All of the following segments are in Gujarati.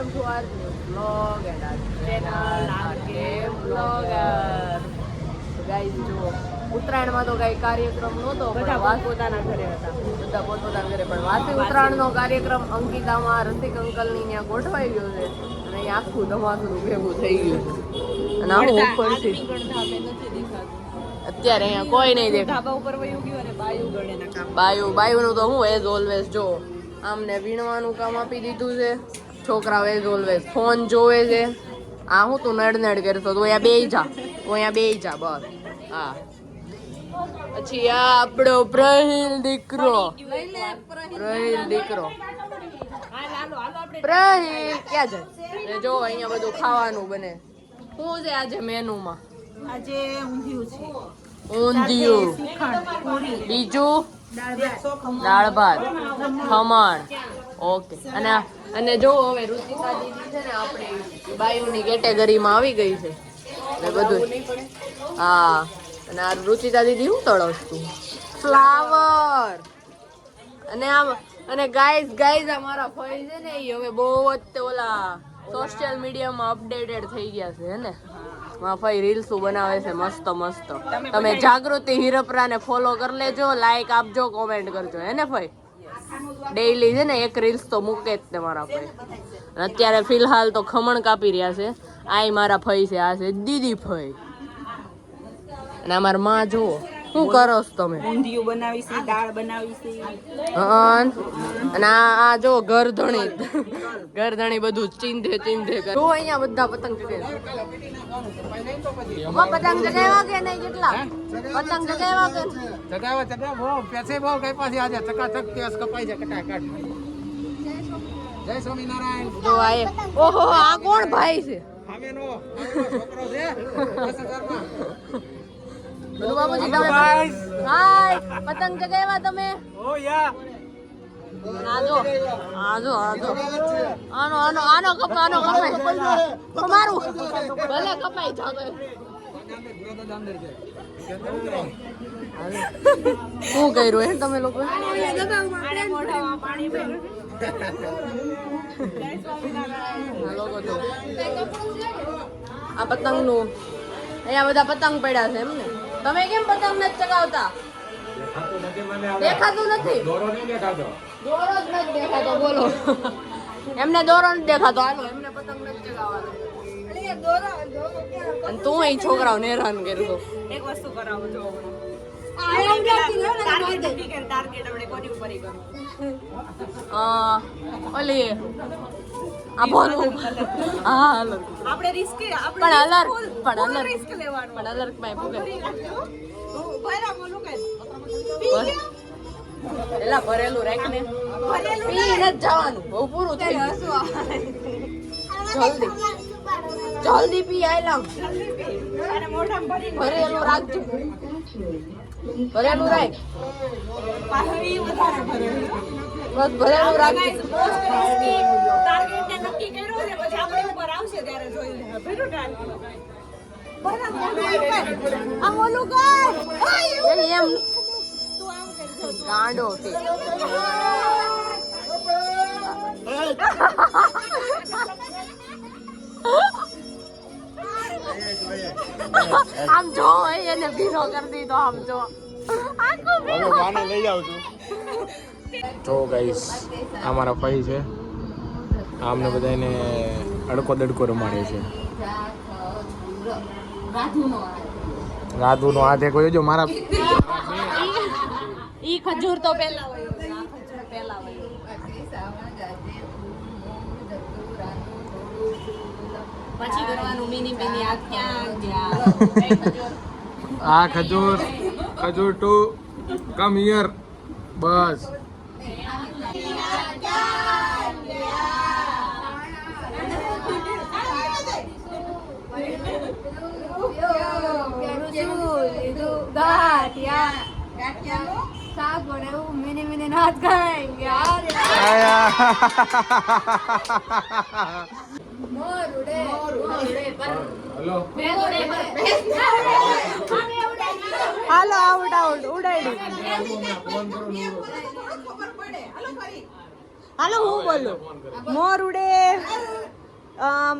Welcome to our blog and our channel RK blogger. તો ગાઈસ જો ઉત્તરાયણમાં તો કઈ કાર્યક્રમ નહોતો, બધા પોતાના ઘરે હતા, બધા પોતપોતાના ઘરે. પણ વાસી ઉત્તરાયણનો કાર્યક્રમ અંકિતામાં રસિક અંકલની ત્યાં ગોઠવાઈ ગયો છે અને અહીંયા આખું ધમાકડું ભેગું થઈ ગયું છે. અને આવું ઉપરથી અત્યારે અહીંયા કોઈ નહીં દેખાય. ધાબા ઉપર વયું ગયું અને બાયુ ગણેના કામ. બાયુનું તો હું એઝ ઓલવેઝ જો આમને વીણવાનું કામ આપી દીધું છે. છોકરાઓ એઝ ઓલવેઝ ફોન જોવે છે. આ હું તું નડ કરતો તો અહીંયા બેહી જા બસ. હા પછી આ આપણો પ્રહિલ દીકરો પ્રહિલ ક્યાં જાય? જો અહીંયા બધું ખાવાનું બને. શું છે આજે મેનુમાં? આજે ઊંધિયું છે. ઊંધિયું, બીજું દાળ ભાત, ખમણ. ઓકે. અને જો હવે રુચિકા દીદી છે ને આપણી બાયુની કેટેગરીમાં આવી ગઈ છે ને બધું. હા અને આ રુચિતા દીદી શું તળસતું ફ્લાવર. અને ગાઈઝ અમારા ફઈ છે ને એ હવે બહુ જ ઓલા સોશિયલ મીડિયામાં અપડેટેડ થઈ ગયા છે ને. મારા ફઈ રીલ્સો બનાવે છે મસ્ત મસ્ત. તમે જાગૃતિ હિરપરાને ફોલો કરી લેજો, લાઈક આપજો, કોમેન્ટ કરજો હે ને ફઈ. ડેઈલી છે ને એક રીલ્સ તો મૂકે જ તે મારા ફઈ. અત્યારે ફિલહાલ તો ખમણ કાપી રહ્યા છે. આ મારા ફઈ છે, આ છે દીદી ફઈ. અને અમારા માં જુઓ શું કરો છો તમે? ઊંધિયું બનાવી છે, દાળ બનાવી છે. અને આ જો ગરધણી બધું ચીંધે કરે. જો અહીંયા બધા પતંગ ચગાવ્યા કે નહીં? કેટલા પતંગ ચગાવ્યા કે ચગાવા બહુ પેસે બહુ કઈ પાછી આજે ચકાચક કેસ કપાઈ જાય કટાકટ. જય સ્વામિનારાયણ. જો આ ઓહો આ કોણ ભાઈ છે? સામેનો છોકરો છે 10,000 બધું બાબુજી તમે હાય પતંગ ચગાવ્યા તમે? ઓ યા આજો આનો કપાય મારું ભલે કપાઈ જાવે. શું કર્યું હે તમે લોકો? આ પતંગનું અહીંયા બધા પતંગ પડ્યા છે એમને. તમે કેમ પતંગ નથી ચગાવતા? દેખાતું નથી? દોરો જ નથી દેખાતો. બોલો એમને દોરો નથી દેખાતો. હાલો એમને પતંગ નથી ચગાવવાનો. અને તું અહીં છોકરાઓને હેરાન કરતો. એક વસ્તુ કરાવો જો ઓલી આ બોલું હા આપણે રિસ્ક પણ અલર્ટ માં પૂગે એલા ભરેલું રાખ ને પી નથી જવાનું. બહુ પૂરું થઈ ગયું. જલ્દી પી આયલા. ભરેલું રાખજો. ભરેલું રાખ બસ ભરેલું રાખજો. ટાર્ગેટ નક્કી કર્યો છે પછી આપણે ઉપર આવશે ત્યારે જોઈ ભેરું ટાર્ગેટ આ ઓલું કર એમ ગાંડો કે આમ જો એને ભીનો કરી દીધો. આમ જો આખું લઈ જાઉં છું. તો ગાઈસ આ મારા ભાઈ છે. આમને બધાને અડકો દડકો રમાડે છે. રાધુનો હાથે કોઈ જો મારા ઈ ખજૂર તો પહેલા હોય. ખજૂર પહેલા હોય. પછી કરવાનું મિની આ ક્યાં ગયા? આ ખજૂર ટુ કમ હિયર બસ. मिनी नाच गाएंगे હાલો આઉટ ઉડાડી હાલો હું બોલું મોર ઉડે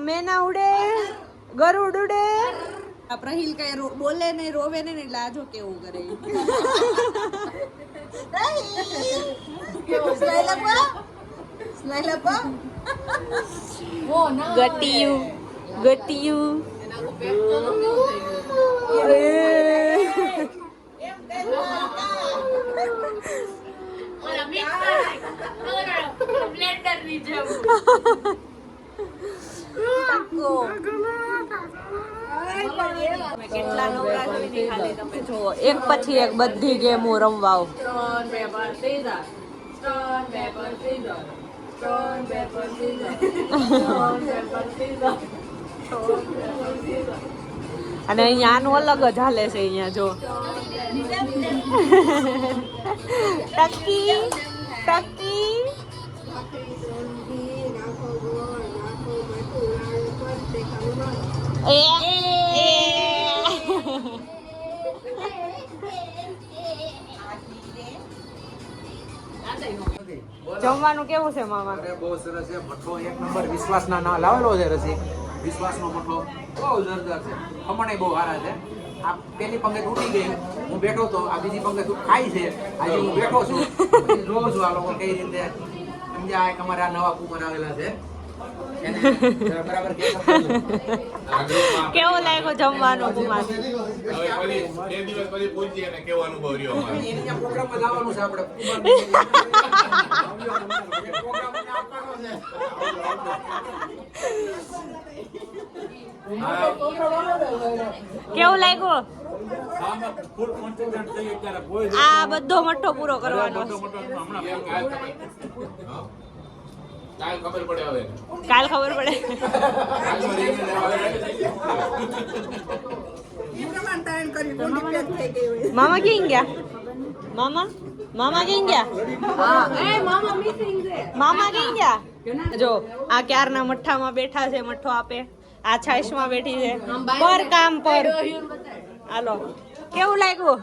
મેના ઉડે ગરુડ ઉડે આ પ્રહિલ કઈ બોલે નહીં રોવે નહીં એટલે આજો કેવું કરે ગટિયું ગટિયું કેટલા નવરા છે ને ખાલી તમે જો એક પછી એક બધી ગેમો રમવા આવો. અને અહીંયા આનું અલગ જ હાલે છે અહીંયા જો ટકી ટકી જમવાનું કેવું છે મામા? અરે બહુ સરસ છે. મઠો એક નંબર વિશ્વાસના ના લાવેલો છે રસિક. વિશ્વાસનો મઠો બહુ જોરદાર છે. ખમણે બહુ સારા છે. આ પેલી પંગત ઉઠી ગઈ, હું બેઠો તો આ બીજી પંગત ખાઈ છે. આજે હું બેઠો છું, પછી જોઉં છું આ લોકો કઈ રીતે સમજ્યા. એક અમારા નવા કુમાર આવેલા છે એને જરા બરાબર કે કેવું લાગ્યું જમવાનું કુમાર? હવે ફરી બે દિવસ પછી પૂછીએ ને કેવો અનુભવ રહ્યો અમારો. એની ત્યાં પ્રોગ્રામમાં જવાનું છે આપણે કેવું લાગ્યું? આ બધો મઠ્ઠો પૂરો કરવાનો છે. કાલ ખબર પડે હવે. કાલ ખબર પડે. કાલમાં રીંગણ લેવા આવે. એ પ્રમાણે તાણ કરી કોની પેક થઈ ગઈ હોય મામા ક્યાં ગયા? મામા મામા ક્યાં ગયા? મામા મિસિંગ છે મામા ક્યાં ગયા? જો આ ક્યારના મઠ્ઠામાં બેઠા છે, મઠ્ઠો આપે. આ છાશમાં બેઠી છે પર કામ પર. હાલો કેવું લાગ્યું?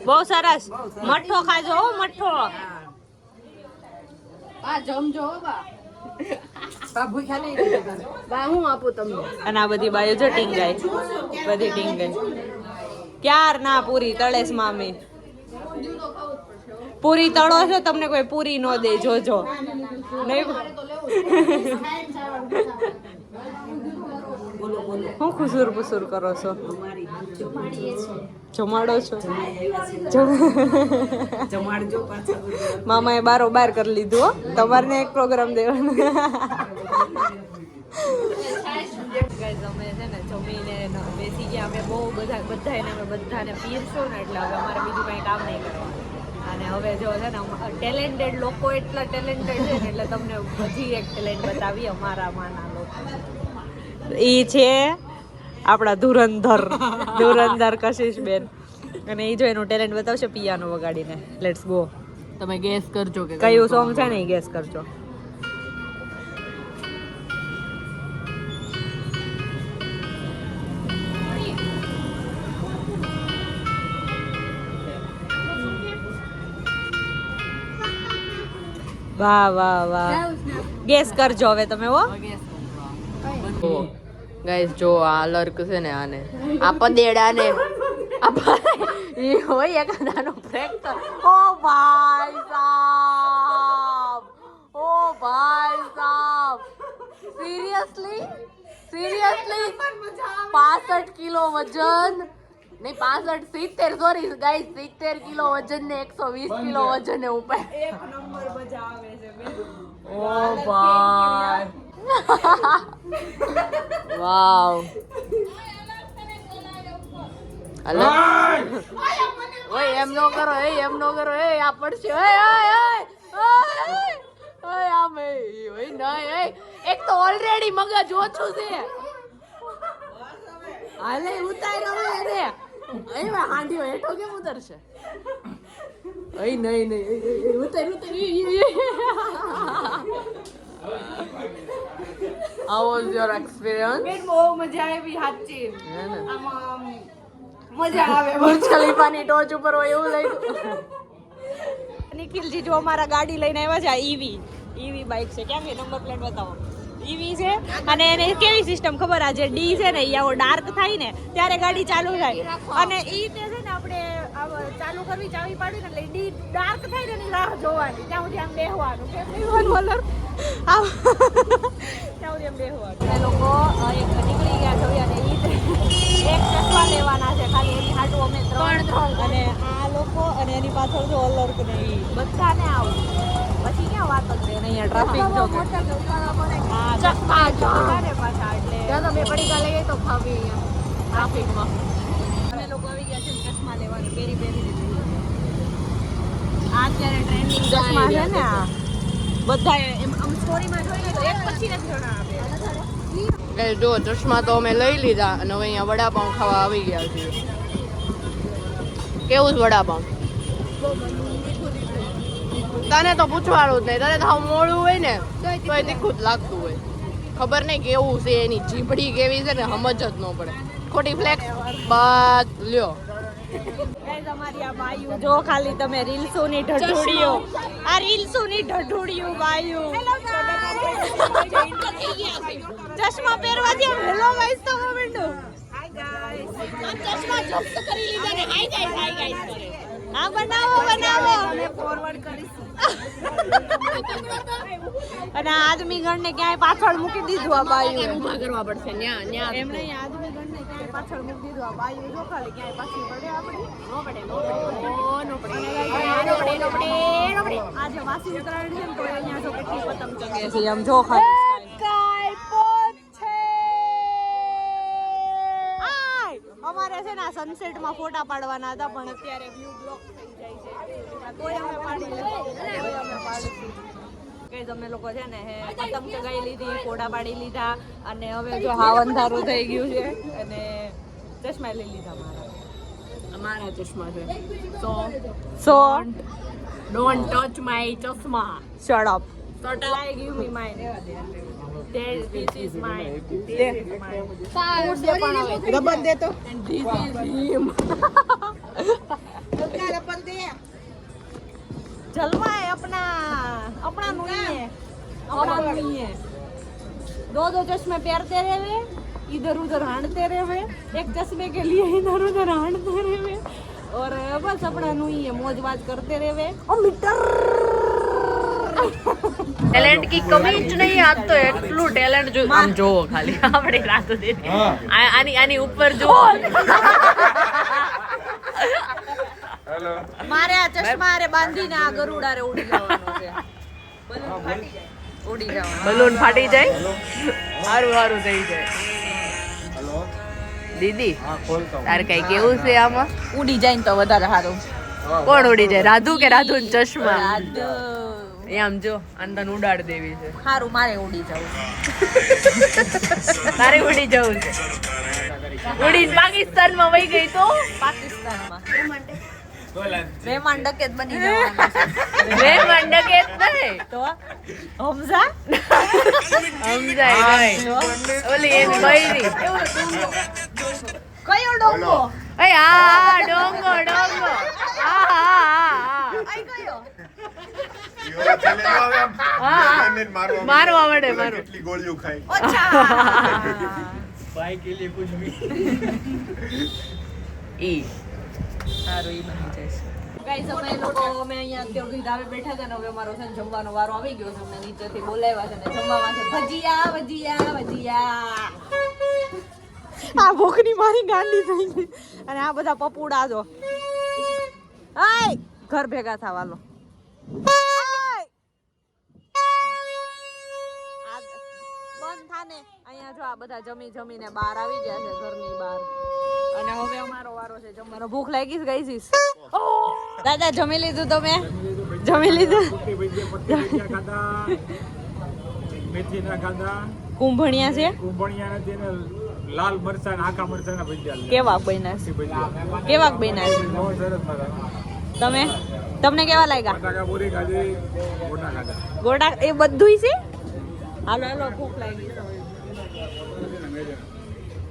બહુ સરસ. મઠ્ઠો ખાજો હો, મઠ્ઠો. અને આ બધી બાજુ જો ટીંગાય, બધી ટીંગાય. ક્યાર ના પૂરી તળેસ મામી. પૂરી તળો છો, તમને કોઈ પૂરી ન દે, જોજો. નહીં હું ખુસુર પુસુર કરો છો? જમાડો છો? જમાડજો પાછા મામાએ બારોબાર કરી લીધું હો. તમારે ને એક પ્રોગ્રામ દેવાનો. અમે છે ને જમીને બેસી ગયા. અમે બહુ બધાને પીરશું ને એટલે હવે અમારે બીજું કંઈ કામ નહીં કરવાનું. અને હવે જો છે ને ટેલેન્ટેડ લોકો એટલા ટેલેન્ટેડ છે ને એટલે તમને હજી એક ટેલેન્ટ બતાવી અમારા માના લોકો. એ છે આપણા ધુરંધર કશિશબેન. અને એ જો એનું ટેલેન્ટ બતાવશે પિયાનો વગાડીને. Let's go. તમે ગેસ કરજો કે કયું સોંગ છે ને એ ગેસ કરજો. વાહ વાહ વાહ. ગેસ કરજો હવે તમે. હો ગાઈસ જો આ લર્ક છે ને, આને આ પદેડાને એ હોય એકાદાનો ફ્રેક્ચર. ઓ ભાઈ સાહેબ, ઓ ભાઈ સાહેબ, સિરિયસલી 65 કિલો વજન નહીં, 70 સોરી ગાઈસ, 70 કિલો વજન ને 120 કિલો વજન ઉપર. એક નંબર મજા આવે છે ઓ ભાઈ વાવ. હલો ઓય એમ નો કરો, એમ નો કરો. આ પડશે. આમ ઓય ના. એક તો ઓલરેડી મગજ ઓછું છે. હાલે ઉતાર હવે રે. અહીં હાંડીઓ હેઠો કેમ ઉતરશે? અહીં નહીં ઉતાર. How was your experience? બહુ મજા આવી સાચી. આમાં મજા આવે. બુર્જ ખલીફાની ટોચ ઉપર હોય એવું લાગ્યું. નિખિલજી જો અમારા ગાડી લઈને આવ્યા છે ઈવી બાઇક છે કેમ કે નંબર પ્લેટ બતાવો ઈવી છે અને એને કેવી સિસ્ટમ ખબર આ જે ડી છે ને એ આવો ડાર્ક થાય ને ત્યારે ગાડી ચાલુ થાય અને ઈ તે છે ને આપણે ચાલુ કરવી ચાવી પાડી ને એટલે ડી ડાર્ક થાય ને એની રાહ જોવાની ત્યાં સુધી આમ બેહવાનું કેમ બેહવાનું વલર ત્યાં સુધી આમ બેહવાનું એ લોકો એક નીકળી ગયા છે અને ઈ એક ચશ્મા લેવાના છે ખાલી એની હાટું અમે ત્રણ અને આ લોકો અને એની પાછળ જો અલર્ક ને ઈ બધાને આવું પછી ક્યાં વાત જ રહે ને અહીંયા ટ્રાફિક જો હા ચશ્મા જો બધાને પાછા એટલે ત્યાં તમે પડીકા લઈ ગઈ તો ખાવી અહીંયા ટ્રાફિકમાં અમે લોકો આવી ગયા છે ચશ્મા લેવાની પેરી આ અત્યારે ટ્રેન્ડિંગ ચશ્મા છે ને આ બધા એમ આમ સ્ટોરીમાં જોઈએ તો એક પછી નથી જણા આપે જો ચશ્મા તો અમે લઈ લીધા અને હવે અહીંયા વડાપાઉં ખાવા આવી ગયા છીએ કેવું છે વડાપાઉં તને તો પૂછવાનું જ નહીં તને તો મોડું હોય ને તો તીખું જ લાગતું હોય ખબર નહીં કેવું છે એની જીભડી કેવી છે ને સમજ જ ન પડે ખોટી ફ્લેક્સ બાદ લ્યો ગાઈસ અમારી આ બાયુ જો ખાલી તમે રીલ્સોની ઢઢોડીઓ આ રીલ્સોની ઢઢોડીઓ બાયુ ચશ્મા પહેરવાથી આમ હેલો ગાઈસ તો મોમેન્ટો હાય ગાઈસ આ ચશ્મા જપ્ત કરી લીધા ને હાય ગાઈસ કરે હા બનાવો અમે ફોરવર્ડ કરીશું અને આદમી ગણને ક્યાંય પાછળ મૂકી દીધું આ બાયુ ઊભા કરવા પડશે ન્યા એમ નહીં આદમી ગણને ક્યાંય પાછળ મૂકી દીધું આ બાયુ જો ખાલી ક્યાંય પાછી પડે આપણી નો પડે આજે વાસી ઉત્તરાયણ છે ને તો અહીંયા જો કેટલી પતંગ ચગે છે આમ જો ખાલી કાઈ પોત છે આય અમારે છે ને સનસેટ માં ફોટા પાડવાના હતા પણ અત્યારે વ્યૂ બ્લોક થઈ જાય છે કોઈ અમે પાડી લેશું અમે લોકો છે ને હે પતંગ ચગાઈ લીધી ફોટા પાડી લીધા અને હવે જો હાવ અંધારું થઈ ગયું છે અને ચશ્મા લઈ લીધા અમારા ચશ્મા છે સો ડોન્ટ ટચ માય ચશ્મા shut up Shut up. I give me mine this is mine rubber દે તો this is him जलवा है अपना नहीं है दो चश्मे पहनते रहे इधर उधर हांडते रहे एक चश्मे के लिए इधर उधर हांडते रहे और बस अपना नहीं है मौज बाज करते रहे और मीटर ટેલેન્ટ કી કમી જ નહીં આજ તો એટલું ટેલેન્ટ જો આમ જોવો ખાલી આપણે રાતો દે આની ઉપર જો હેલો મારે આ ચશ્મા રે બાંધીને આ ગરુડા રે ઉડી જવાનો છે બલૂન ફાટી જાય હારું થઈ જાય હેલો દીદી હા ખોલતો તાર કઈ કેવું છે આમાં ઉડી જાય ને તો વધારે સારું કોણ ઉડી જાય રાધુ કે રાધુ ચશ્મા આમ જો અંદન ઉડાડ દેવી છે સારું મારે ઉડી જવું તારે ઉડી જવું છે ઉડીને પાકિસ્તાનમાં વહી ગઈ તો પાકિસ્તાનમાં મહેમાન ડકેત બની જવાનું રે મંડકેત નહીં તો હમઝા સમજાય નહીં ઓલી એની બૈરી કયો ડોંગો એ હા ડોંગો હા આઈ કયો મારવા પડે મારું કેટલી ગોળીઓ ખાઈ અચ્છા ભાઈ કે લીએ કુછ ભી ઈ સારું ઈ બની જશે ગાઈસ અમે અહીંયા અત્યારે ધાબે બેઠા હતા ને હવે અમારો છે ને જમવાનો વારો આવી ગયો છે અમને નીચેથી બોલાવ્યા છે ને જમવામાં છે ભજીયા આ ભૂખની મારી ગાંડી થઈ ગઈ અને આ બધા પપુડા જો હાય ઘર ભેગા થવાલો બંધ થાને અહીંયા જો આ બધા જમીને બહાર આવી ગયા છે ઘરની બહાર અને હવે અમારો વારો છે જમવાનો ભૂખ લાગી છે ગાઈસ દાદા જમી લીધું તમે જમી લીધું મેથીના ખાધા કુંભણિયા છે કુંભણિયા ને લાલ મરચા ને આખા મરચા ના ભજીયા કેવા બન્યા છે કેવા બન્યા છે બહુ સરસ મજા તમને કેવા લાગ્યા બટાકા પૂરી ખાધી ગોટા ખાધા ગોટા એ બધુંય છે હાલો ભૂખ લાગી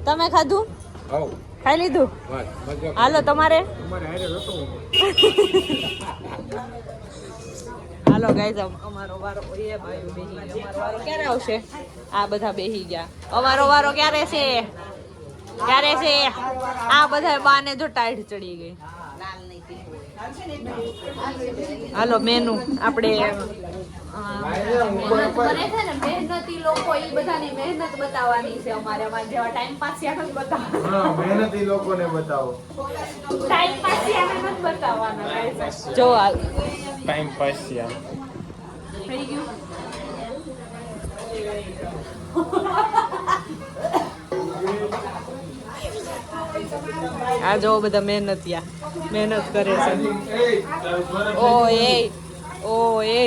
તમે ખાધું આવ ખાઈ લીધું બસ મજા હાલો તમારે તમારે હારે હતો હાલો ગાઈઝ અમારો વારો એ ભાઈ બેહી ગયા. અમારો વારો ક્યારે આવશે? આ બધા બેહી ગયા. અમારો વારો ક્યારે છે? ક્યારે છે? આ બધા બાને જો ટાઈટ ચડી ગઈ. હાલો મેનુ આપણે મહેનતી લોકો એ બધાની મહેનત બતાવવાની છે અમારે. અમારે જેવા ટાઈમ પાસ બતાવવા મહેનતી લોકોને બતાવો. ટાઈમ પાસ મહેનત બતાવવાના. જો હાલ ટાઈમ પાસ છે. થઈ ગયું. આ જો બધા મહેનતિયા મહેનત કરે છે. ઓ એ ઓ એ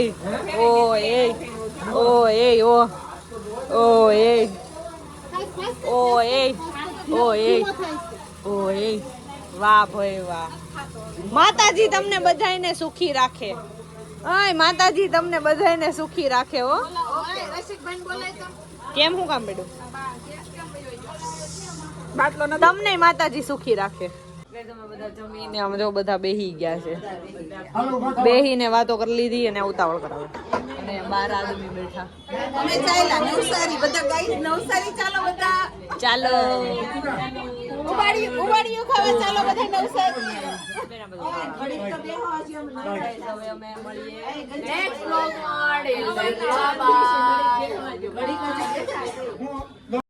ઓ એ ઓ એ ઓ ઓ એ ઓ એ ઓ એ ઓ એ વાહ ભાઈ વાહ. માતાજી તમને બધાયને સુખી રાખે. આય માતાજી તમને બધાયને સુખી રાખે હો. કેમ હું કામ બેડું? તમને માતાજી સુખી રાખે. તમે બધા જમીને આમ જો બધા બેહી ગયા છે. બેહીને વાતો કરી લીધી અને ઉતાવળ કરાવે. અને 12 આદમી બેઠા. અમે ચાલ્યા નવસારી બધા ગાઈસ નવસારી ચાલો બધા ચાલો ઉવાડિયું ખાવા ચાલો બધા નવસારી હવે અમે મળીએ નેક્સ્ટ બ્લોગમાં. બાય.